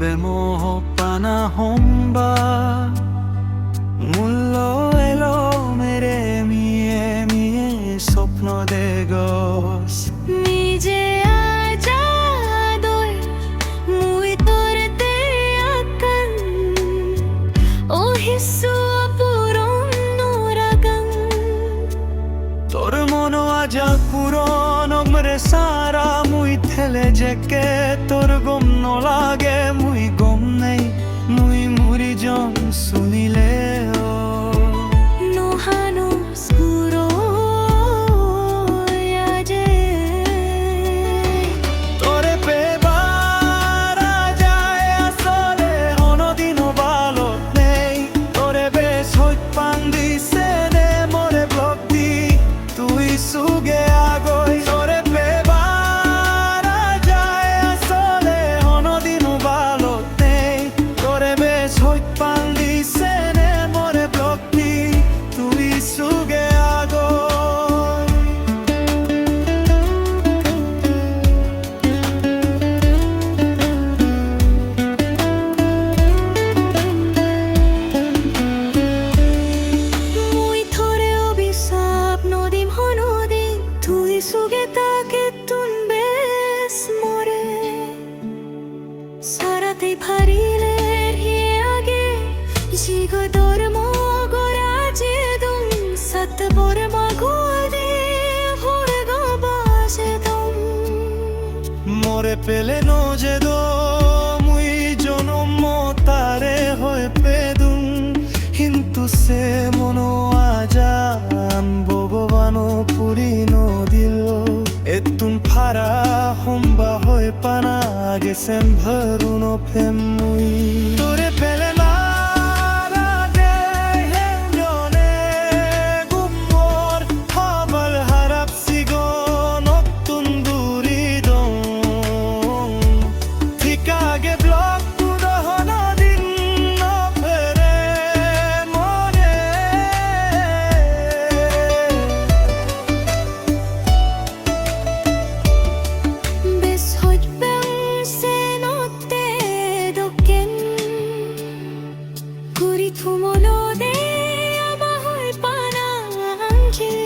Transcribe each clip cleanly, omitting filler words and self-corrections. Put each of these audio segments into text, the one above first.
বেমোহ পানা হোম্বা মূল্য এলো মেরে মিয়ে মিয়ে স্বপ্ন দেগস নিজে আজাদর মুই তোরতে আকান ও হিসু পুরন নোরাগান তোর মন আজা পুরন মরে সারা মুই থেলে জেকে তোর গম নলাগে মুই গম নেই মুই মুরি জন শুনিলে নোহানো স্কুরো আজে তোরে পেবারা যায় আসলে অনদিনও ভালো নেই তোরে বেশ হইত পান দিছে রে মরে ব্লক দি তুই সুগে আগই তোরে পেবারা যায় আসলে অনদিনও ভালো নেই তোরে বেশ হইত পান দিছে রে মরে ব্লক দি তুই সুগে আগই মুই থরে অভিশাপ নদীম হনদী তুই সুগে তাকে তুন বেশ মরে সারাতে ফারিলে হিয়ে আগে জিগ তোর মগরাজে দুম সত বর মাগোদে ভোর গবাসে দুম মোরে পেলে নো যে দো মুই জনম তারে হয়ে পেদুম কিন্তু সে মনো আজান ভগবানো পুরি নদিল এতুন ফারা হম্বা হয়ে পানা গেছেন ভরুনো ফেম মুই তোরে পেলে না রাগে হেঞ্জনে গুমর হাবল হারাপ সিগো নতুন দূরি দং ঠিকাগে ব্লক পুরহন দিন ফেরে মরে বেশ হইবেন সে নতে দোকেন কুরি থুমলো দে আমা হই পানা আঞ্জে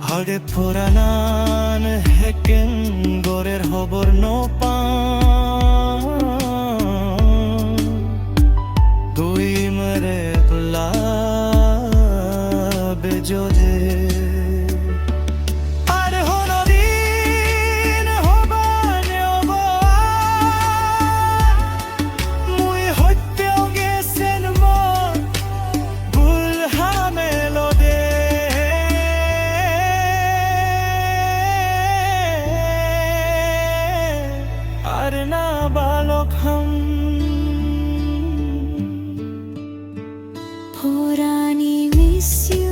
হরে পুরানান হেকেন গোরের হবর নোপা দুই মরে তুলা বেজোজে আর হনদিন হবানে অবা মুই হইতেও গেছেন মন ভুল হামেলো দে আর না বালক হাম পুরানি মিস ইউ